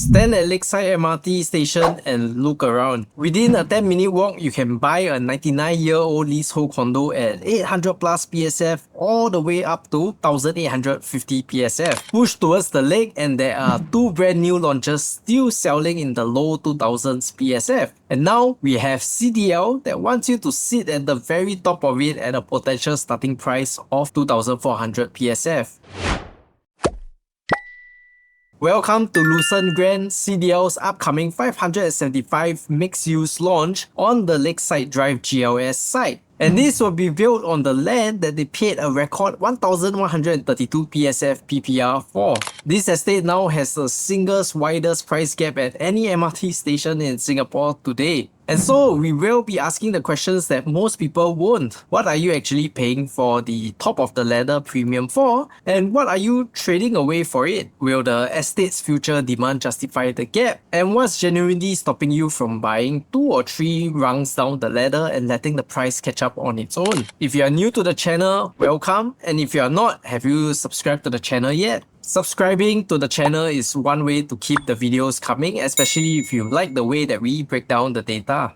Stand at Lakeside MRT station and look around. Within a 10-minute walk, you can buy a 99-year-old leasehold condo at 800 plus PSF all the way up to 1850 PSF. Push towards the lake and there are two brand new launches still selling in the low 2000s PSF. And now we have CDL that wants you to sit at the very top of it at a potential starting price of 2400 PSF. Welcome to Lucerne Grand, CDL's upcoming 575 mixed-use launch on the Lakeside Drive GLS site. And this will be built on the land that they paid a record 1,132 PSF PPR for. This estate now has the singles widest price gap at any MRT station in Singapore today. And so we will be asking the questions that most people won't. What are you actually paying for the top of the ladder premium for? And what are you trading away for it? Will the estate's future demand justify the gap? And what's genuinely stopping you from buying 2 or 3 rungs down the ladder and letting the price catch up on its own? If you are new to the channel, welcome. And if you are not, have you subscribed to the channel yet? Subscribing to the channel is one way to keep the videos coming, especially if you like the way that we break down the data.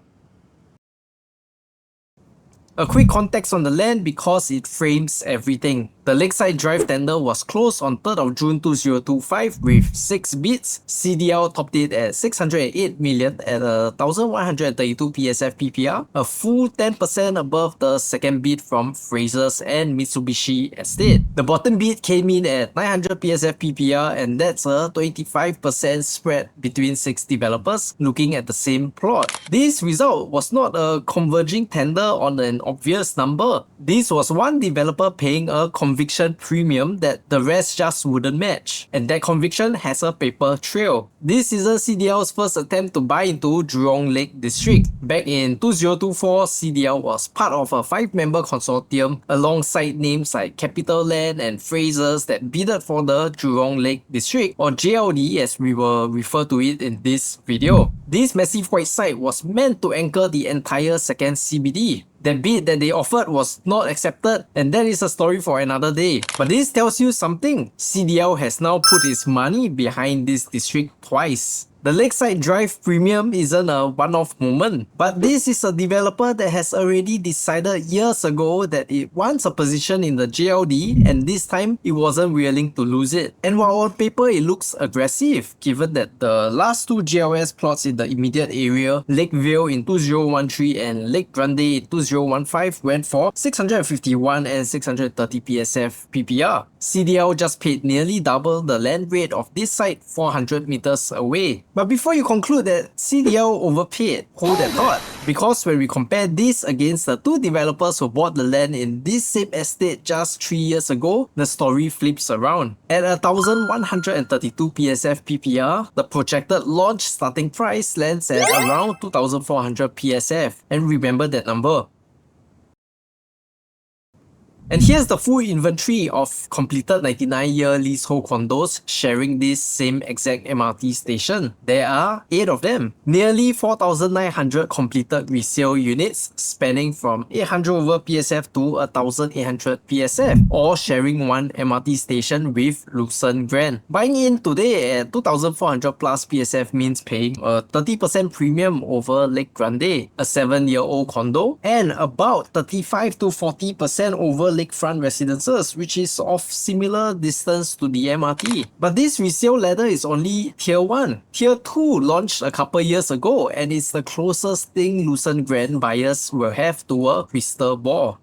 A quick context on the land because it frames everything. The Lakeside Drive tender was closed on 3rd of June 2025 with 6 bids. CDL topped it at 608 million at a 1132 PSF PPR, a full 10% above the second bid from Fraser's and Mitsubishi Estate. The bottom bid came in at 900 PSF PPR, and that's a 25% spread between 6 developers looking at the same plot. This result was not a converging tender on an obvious number. This was one developer paying a conviction premium that the rest just wouldn't match, and that conviction has a paper trail. This isn't CDL's first attempt to buy into Jurong Lake District. Back in 2024, CDL was part of a 5-member consortium alongside names like Capital Land and Fraser's that bidded for the Jurong Lake District, or JLD as we will refer to it in this video. This massive white site was meant to anchor the entire second CBD. The bid that they offered was not accepted, and that is a story for another day. But this tells you something. CDL has now put its money behind this district twice. The Lakeside Drive premium isn't a one-off moment, but this is a developer that has already decided years ago that it wants a position in the JLD, and this time it wasn't willing to lose it. And while on paper it looks aggressive, given that the last 2 GLS plots in the immediate area, Lakeville in 2013 and LakeGarden in 2015, went for 651 and 630 PSF PPR. CDL just paid nearly double the land rate of this site 400 meters away. But before you conclude that CDL overpaid, hold that thought. Because when we compare this against the 2 developers who bought the land in this same estate just 3 years ago, the story flips around. At 1,132 PSF PPR, the projected launch starting price lands at around 2,400 PSF. And remember that number. And here's the full inventory of completed 99-year leasehold condos sharing this same exact MRT station. There are 8 of them. Nearly 4,900 completed resale units spanning from 800 over PSF to 1,800 PSF, all sharing one MRT station with Lucerne Grand. Buying in today at 2,400 plus PSF means paying a 30% premium over LakeGarden, a 7-year-old condo, and about 35 to 40% over Lakefront residences, which is of similar distance to the MRT. But this resale ladder is only Tier 1. Tier 2 launched a couple years ago, and it's the closest thing Lucerne Grand buyers will have to a crystal ball.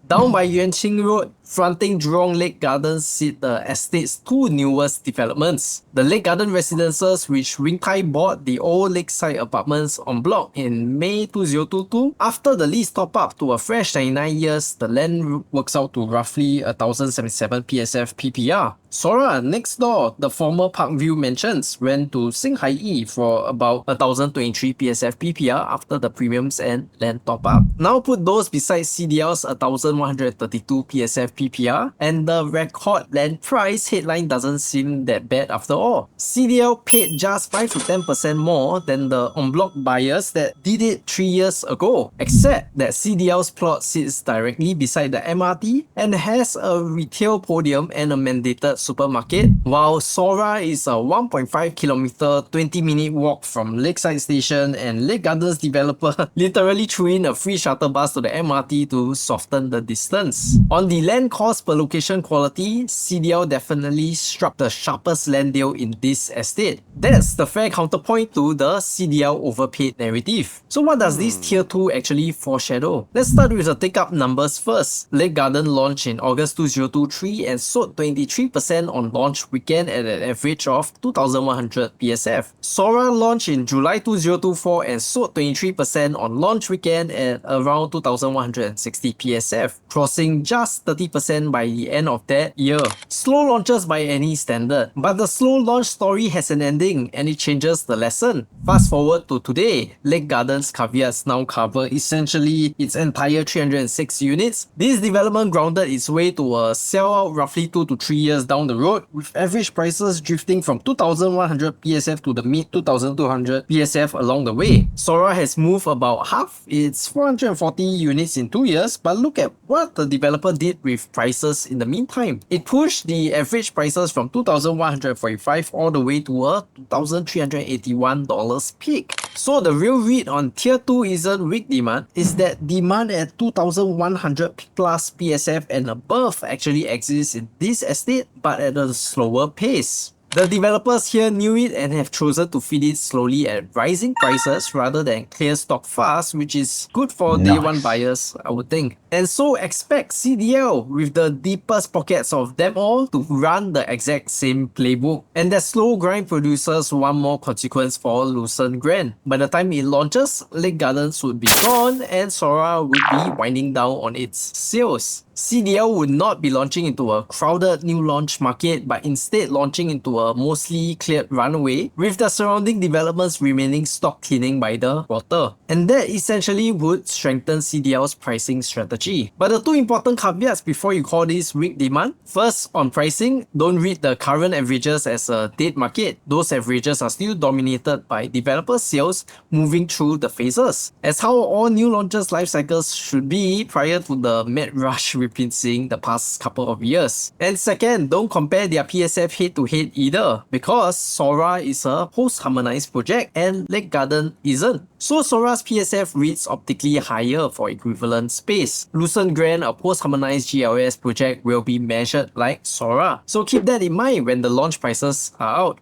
Down by Yuan Ching Road, fronting Jurong LakeGarden sit the estate's 2 newest developments. The LakeGarden residences, which Wing Tai bought the old Lakeside apartments en bloc in May 2022. After the lease top up to a fresh 99 years, the land works out to roughly 1,077 PSF PPR. SORA next door, the former Parkview Mansions, went to Singhai for about 1,023 PSF PPR after the premiums and land top up. Now put those beside CDL's 1,132 PSF PPR, and the record land price headline doesn't seem that bad after all. CDL paid just 5 to 10% more than the en-bloc buyers that did it 3 years ago, except that CDL's plot sits directly beside the MRT and has a retail podium and a mandated supermarket, while SORA is a 1.5km 20-minute walk from Lakeside station, and LakeGarden's developer literally threw in a free shuttle bus to the MRT to soften the distance. On the land cost per location quality, CDL definitely struck the sharpest land deal in this estate. That's the fair counterpoint to the CDL overpaid narrative. So what does this tier 2 actually foreshadow? Let's start with the take-up numbers first. LakeGarden launched in August 2023 and sold 23% on launch weekend at an average of 2,100 PSF. SORA launched in July 2024 and sold 23% on launch weekend at around 2,160 PSF, crossing just 30% by the end of that year. Slow launches by any standard, but the slow launch story has an ending and it changes the lesson. Fast forward to today, LakeGarden's caveats now cover essentially its entire 306 units. This development grounded its way to a sellout roughly 2 to 3 years down the road, with average prices drifting from 2,100 PSF to the mid 2,200 PSF along the way. SORA has moved about half its 440 units in 2 years, but look at what the developer did with prices in the meantime. It pushed the average prices from 2,145 all the way to a $2,381 peak. So the real read on tier 2 isn't weak demand, is that demand at 2,100 plus PSF and above actually exists in this estate, but at a slower pace. The developers here knew it and have chosen to feed it slowly at rising prices rather than clear stock fast, which is good for day one buyers, I would think. And so expect CDL, with the deepest pockets of them all, to run the exact same playbook. And that slow grind produces one more consequence for Lucerne Grand. By the time it launches, LakeGardens would be gone and SORA would be winding down on its sales. CDL would not be launching into a crowded new launch market, but instead launching into a mostly cleared runway, with the surrounding developments remaining stock cleaning by the quarter. And that essentially would strengthen CDL's pricing strategy. But the two important caveats before you call this weak demand: first, on pricing, don't read the current averages as a dead market. Those averages are still dominated by developer sales moving through the phases, as how all new launches life cycles should be prior to the mad rush we've been seeing the past couple of years. And second, don't compare their PSF head to head either, because SORA is a post-harmonized project and LakeGarden isn't. So SORA's PSF reads optically higher for equivalent space. Lucerne Grand, a post-harmonized GLS project, will be measured like SORA. So keep that in mind when the launch prices are out.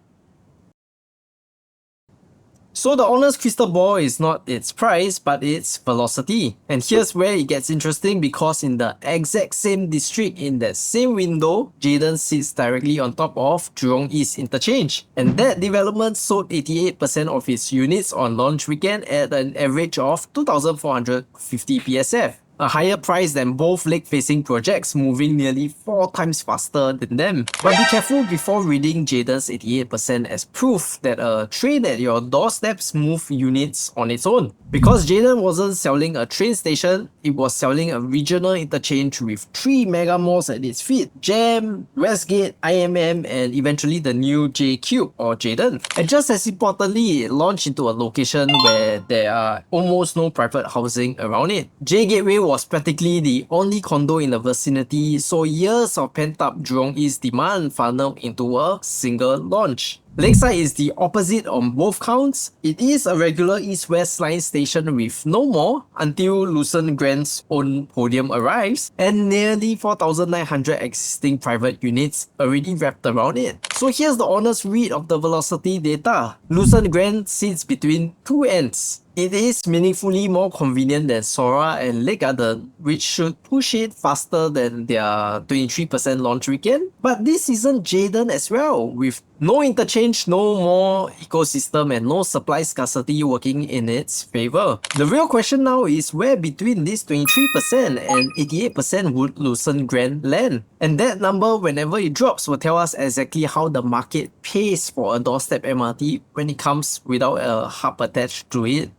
So the owner's crystal ball is not its price, but its velocity. And here's where it gets interesting, because in the exact same district, in that same window, Jayden sits directly on top of Jurong East Interchange. And that development sold 88% of its units on launch weekend at an average of 2,450 PSF. A higher price than both lake-facing projects, moving nearly 4 times faster than them. But be careful before reading Jayden's 88% as proof that a train at your doorsteps move units on its own. Because Jayden wasn't selling a train station, it was selling a regional interchange with 3 mega malls at its feet: Jam, Westgate, IMM, and eventually the new J Cube or Jayden. And just as importantly, it launched into a location where there are almost no private housing around it. J Gateway was practically the only condo in the vicinity, so years of pent-up Jurong East demand funneled into a single launch. Lakeside is the opposite on both counts. It is a regular east-west line station with no more until Lucerne Grand's own podium arrives, and nearly 4,900 existing private units already wrapped around it. So here's the honest read of the velocity data. Lucerne Grand sits between two ends. It is meaningfully more convenient than SORA and LakeGarden, which should push it faster than their 23% launch weekend. But this isn't Jayden as well, with no interchange, no more ecosystem, and no supply scarcity working in its favor. The real question now is where between this 23% and 88% would Lucerne Grand land? And that number, whenever it drops, will tell us exactly how the market pays for a doorstep MRT when it comes without a hub attached to it.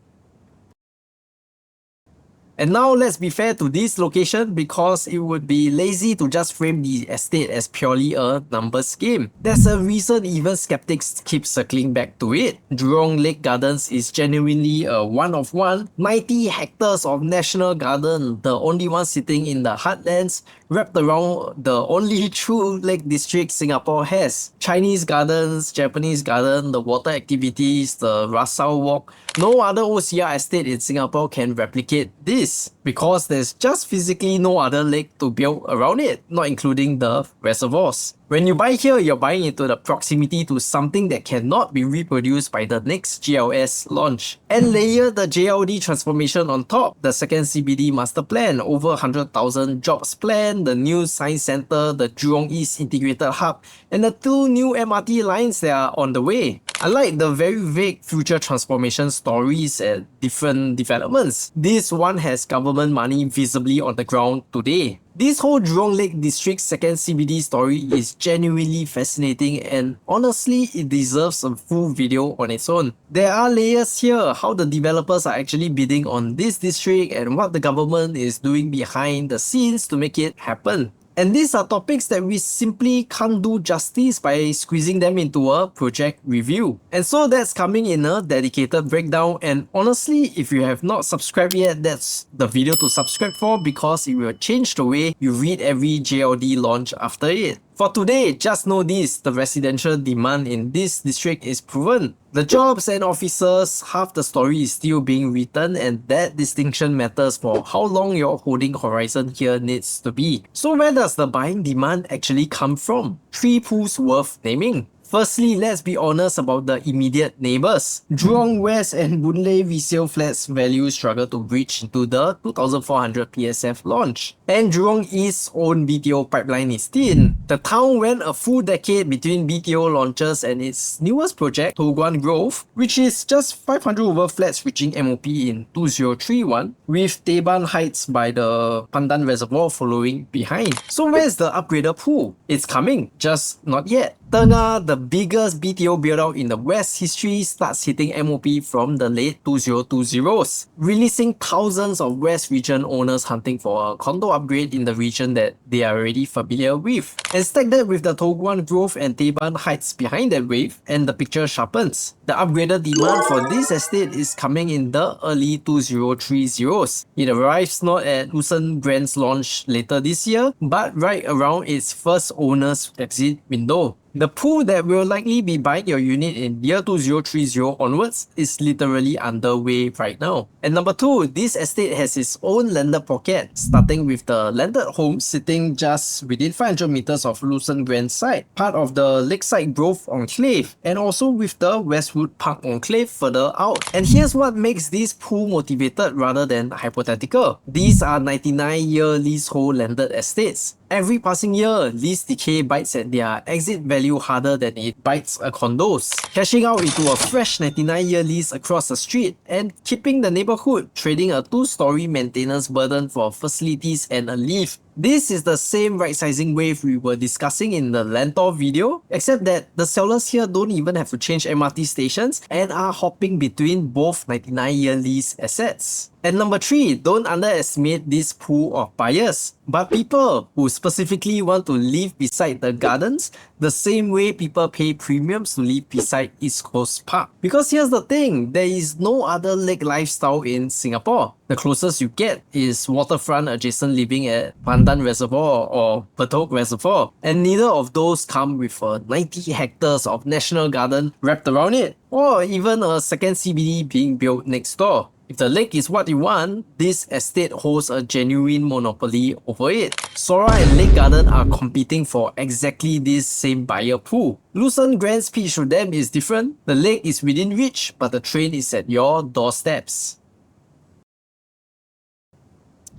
And now let's be fair to this location because it would be lazy to just frame the estate as purely a numbers game. There's a reason even skeptics keep circling back to it. Jurong Lake Gardens is genuinely a one-of-one, 90 hectares of national garden, the only one sitting in the heartlands, wrapped around the only true lake district Singapore has. Chinese gardens, Japanese garden, the water activities, the Resale walk. No other OCR estate in Singapore can replicate this because there's just physically no other lake to build around it, not including the reservoirs. When you buy here, you're buying into the proximity to something that cannot be reproduced by the next GLS launch. And layer the JLD transformation on top, the second CBD master plan, over 100,000 jobs plan, the new science center, the Jurong East integrated hub, and the 2 new MRT lines that are on the way. Unlike the very vague future transformation stories at different developments, this one has government money visibly on the ground today. This whole Jurong Lake District second CBD story is genuinely fascinating and honestly it deserves a full video on its own. There are layers here, how the developers are actually bidding on this district and what the government is doing behind the scenes to make it happen. And these are topics that we simply can't do justice by squeezing them into a project review. And so that's coming in a dedicated breakdown, and honestly, if you have not subscribed yet, that's the video to subscribe for because it will change the way you read every JLD launch after it. For today, just know this, the residential demand in this district is proven. The jobs and officers, half the story is still being written, and that distinction matters for how long your holding horizon here needs to be. So where does the buying demand actually come from? 3 pools worth naming. Firstly, let's be honest about the immediate neighbours. Jurong West and Boon Lay resale flats value struggle to breach into the 2,400 PSF launch. And Jurong East's own BTO pipeline is thin. The town went a full decade between BTO launches and its newest project, Toh Guan Grove, which is just 500 over flats reaching MOP in 2031, with Teban Heights by the Pandan Reservoir following behind. So where's the upgrader pool? It's coming, just not yet. Tengah, the biggest BTO build-out in the West history, starts hitting MOP from the late 2020s, releasing thousands of West region owners hunting for a condo upgrade in the region that they are already familiar with. And stack that with the Toh Guan Grove and Teban Heights behind that wave, and the picture sharpens. The upgraded demand for this estate is coming in the early 2030s. It arrives not at Lucerne Grand's launch later this year, but right around its first owner's exit window. The pool that will likely be buying your unit in year 2030 onwards is literally underway right now. And number 2, this estate has its own landed pocket, starting with the landed home sitting just within 500 meters of Lucerne Grand site, part of the Lakeside Grove Enclave, and also with the Westwood Park Enclave further out. And here's what makes this pool motivated rather than hypothetical. These are 99-year leasehold landed estates. Every passing year, lease decay bites at their exit value harder than it bites a condos, cashing out into a fresh 99-year lease across the street and keeping the neighborhood trading a 2-story maintenance burden for facilities and a lift. This is the same right-sizing wave we were discussing in the Lentor video, except that the sellers here don't even have to change MRT stations and are hopping between both 99-year lease assets. And number 3, don't underestimate this pool of buyers, but people who specifically want to live beside the gardens the same way people pay premiums to live beside East Coast Park. Because here's the thing, there is no other lake lifestyle in Singapore. The closest you get is waterfront adjacent living at Pandan Reservoir or Petok Reservoir, and neither of those come with a 90 hectares of national garden wrapped around it, or even a second CBD being built next door. If the lake is what you want, this estate holds a genuine monopoly over it. SORA and LakeGarden are competing for exactly this same buyer pool. Lucerne Grand's pitch to them is different. The lake is within reach, but the train is at your doorsteps.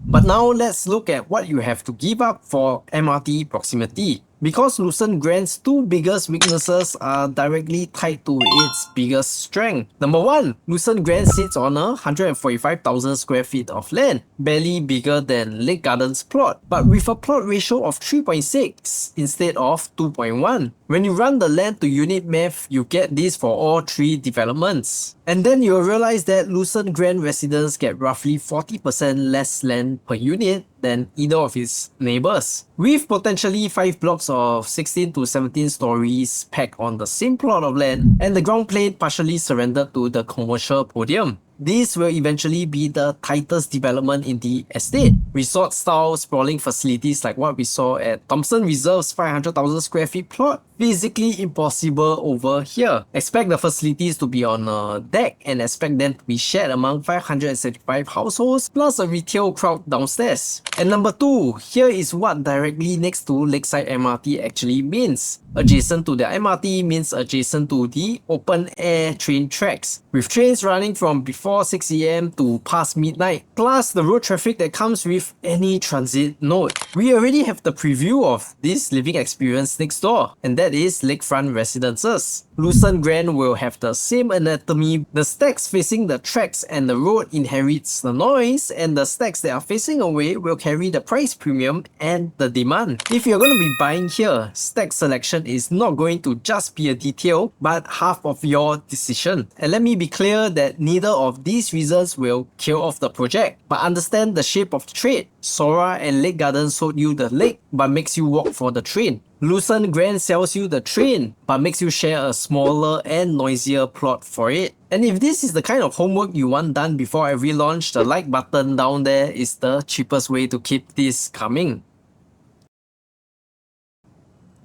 But now let's look at what you have to give up for MRT proximity. because Lucerne Grand's two biggest weaknesses are directly tied to its biggest strength. Number 1, Lucerne Grand sits on a 145,000 square feet of land, barely bigger than LakeGarden's plot, but with a plot ratio of 3.6 instead of 2.1. When you run the land to unit math, you get this for all three developments. And then you'll realize that Lucerne Grand residents get roughly 40% less land per unit than either of its neighbors. With potentially 5 blocks of 16 to 17 stories packed on the same plot of land and the ground plane partially surrendered to the commercial podium. This will eventually be the tightest development in the estate. Resort-style sprawling facilities like what we saw at Thompson Reserve's 500,000 square feet plot, physically impossible over here. Expect the facilities to be on a deck and expect them to be shared among 575 households plus a retail crowd downstairs. And number 2, here is what directly next to Lakeside MRT actually means. Adjacent to the MRT means adjacent to the open air train tracks, with trains running from before 6 AM to past midnight, plus the road traffic that comes with any transit node. We already have the preview of this living experience next door, and that is lakefront residences. Lucerne Grand will have the same anatomy. The stacks facing the tracks and the road inherits the noise, and the stacks that are facing away will carry the price premium and the demand. If you're going to be buying here, stack selection is not going to just be a detail, but half of your decision. And let me be clear that neither of these reasons will kill off the project, but understand the shape of the trade. SORA and LakeGarden sold you the lake, but makes you walk for the train. Lucerne Grand sells you the train, but makes you share a smaller and noisier plot for it. And if this is the kind of homework you want done before every launch, the like button down there is the cheapest way to keep this coming.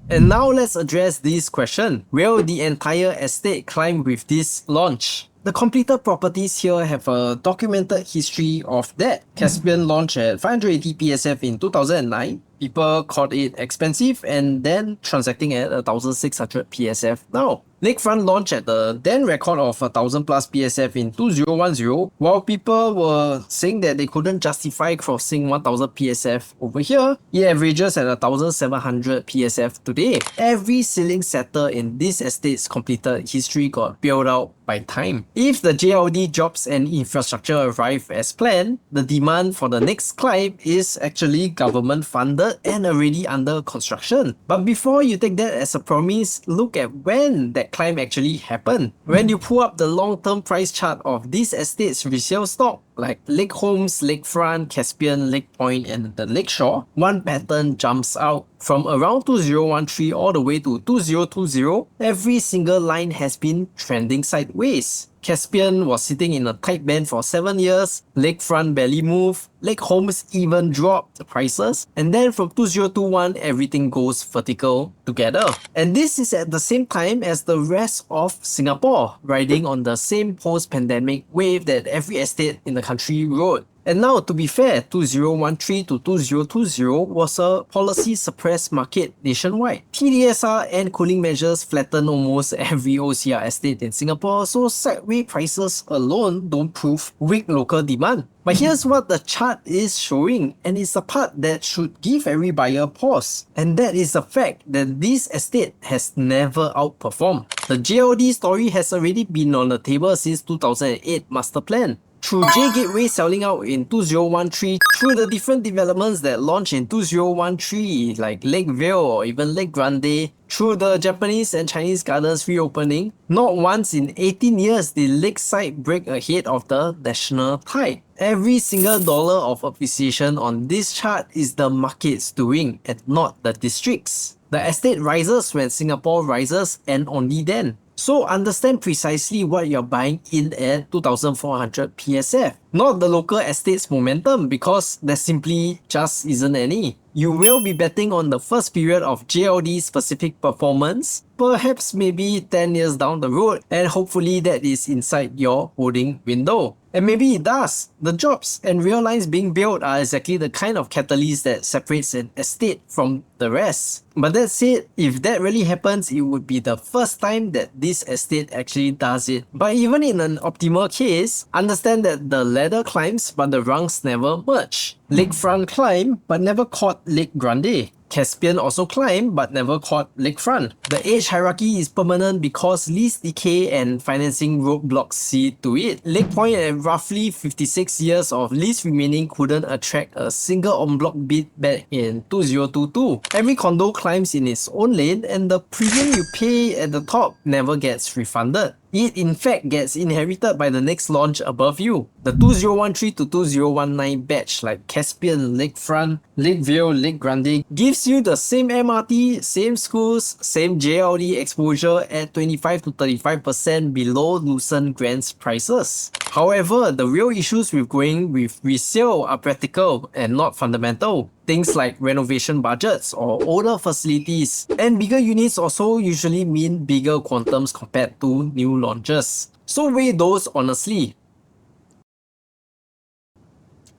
And now let's address this question. Will the entire estate climb with this launch? The completed properties here have a documented history of that. Caspian launched at 580 PSF in 2009. People called it expensive and then transacting at 1600 PSF now. Lakefront launched at the then record of 1000 plus PSF in 2010, while people were saying that they couldn't justify crossing 1000 PSF over here. It averages at 1700 PSF today. Every ceiling setter in this estate's completed history got built out by time. If the JLD jobs and infrastructure arrive as planned, the demand for the next climb is actually government funded and already under construction. But before you take that as a promise, look at when that climb actually happened. When you pull up the long-term price chart of this estate's resale stock, like Lake Homes, Lakefront, Caspian, Lake Point, and the Lakeshore, one pattern jumps out. From around 2013 all the way to 2020, every single line has been trending sideways. Caspian was sitting in a tight band for 7 years, Lakefront barely moved, Lake Homes even dropped the prices, and then from 2021 everything goes vertical together. And this is at the same time as the rest of Singapore, riding on the same post-pandemic wave that every estate in the country rode. And now, to be fair, 2013 to 2020 was a policy-suppressed market nationwide. TDSR and cooling measures flattened almost every OCR estate in Singapore, so sideway prices alone don't prove weak local demand. But here's what the chart is showing, and it's the part that should give every buyer pause. And that is the fact that this estate has never outperformed. The JLD story has already been on the table since 2008 master plan. Through J Gateway selling out in 2013, through the different developments that launched in 2013 like Lakeville or even Lake Grande, through the Japanese and Chinese gardens reopening, not once in 18 years did Lakeside break ahead of the national tide. Every single dollar of appreciation on this chart is the market's doing and not the district's. The estate rises when Singapore rises and only then. So understand precisely what you're buying in at 2400 PSF, not the local estate's momentum, because there simply just isn't any. You will be betting on the first period of JLD's specific performance, perhaps maybe 10 years down the road, and hopefully that is inside your holding window. And maybe it does. The jobs and rail lines being built are exactly the kind of catalyst that separates an estate from the rest. But that said, if that really happens, it would be the first time that this estate actually does it. But even in an optimal case, understand that the ladder climbs but the rungs never merge. Lakefront climb but never caught Lake Grande. Caspian also climbed but never caught lakefront. The age hierarchy is permanent because lease decay and financing roadblocks see to it. Lake Point at roughly 56 years of lease remaining couldn't attract a single en-bloc bid back in 2022. Every condo climbs in its own lane and the premium you pay at the top never gets refunded. It in fact gets inherited by the next launch above you. The 2013 to 2019 batch like Caspian, Lakefront, Lakeville, LakeGarden gives you the same MRT, same schools, same JLD exposure at 25 to 35% below Lucerne Grand's prices. However, the real issues with going with resale are practical and not fundamental. Things like renovation budgets or older facilities, and bigger units also usually mean bigger quantums compared to new launches. So weigh those honestly.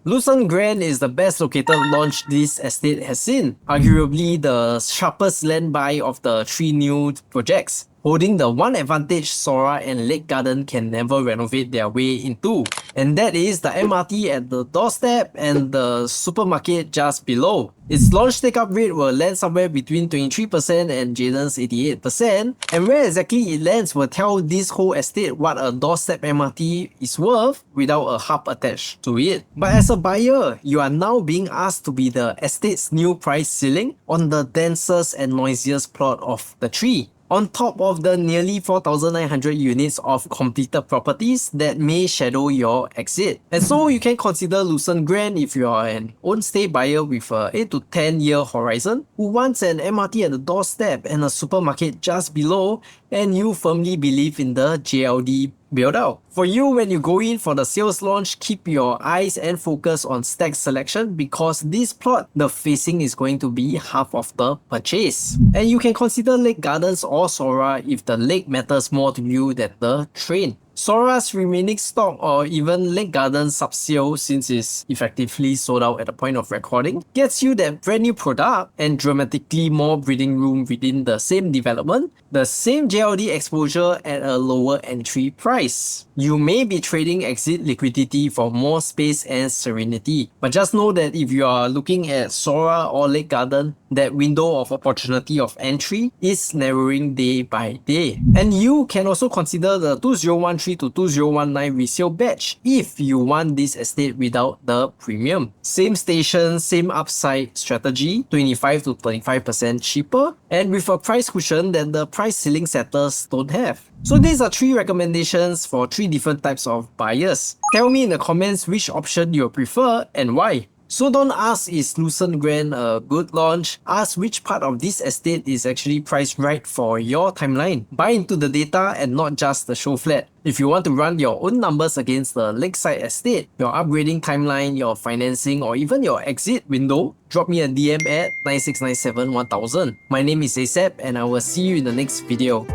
Lucerne Grand is the best located launch this estate has seen, arguably the sharpest land buy of the three new projects, holding the one advantage SORA and LakeGarden can never renovate their way into, and that is the MRT at the doorstep and the supermarket just below. Its launch take-up rate will land somewhere between 23% and Jaden's 88%, and where exactly it lands will tell this whole estate what a doorstep MRT is worth without a hub attached to it. But as a buyer, you are now being asked to be the estate's new price ceiling on the densest and noisiest plot of the three, on top of the nearly 4,900 units of completed properties that may shadow your exit. And so you can consider Lucerne Grand if you are an own-stay buyer with a 8 to 10 year horizon who wants an MRT at the doorstep and a supermarket just below, and you firmly believe in the JLD build out. For you, when you go in for the sales launch, keep your eyes and focus on stack selection because this plot, the facing is going to be half of the purchase. And you can consider Lake Gardens or SORA if the lake matters more to you than the train. SORA's remaining stock or even LakeGarden's sub-sale, since it's effectively sold out at the point of recording, gets you that brand new product and dramatically more breathing room within the same development, the same JLD exposure at a lower entry price. You may be trading exit liquidity for more space and serenity, but just know that if you are looking at SORA or LakeGarden, that window of opportunity of entry is narrowing day by day. And you can also consider the 2013 to 2019 resale batch if you want this estate without the premium. Same station, same upside strategy, 25 to 35% cheaper, and with a price cushion that the price ceiling setters don't have. So these are 3 recommendations for 3 different types of buyers. Tell me in the comments which option you prefer and why. So don't ask is Lucerne Grand a good launch, ask which part of this estate is actually priced right for your timeline. Buy into the data and not just the show flat. If you want to run your own numbers against the Lakeside estate, your upgrading timeline, your financing, or even your exit window, drop me a DM at 9697 1000. My name is ASAP and I will see you in the next video.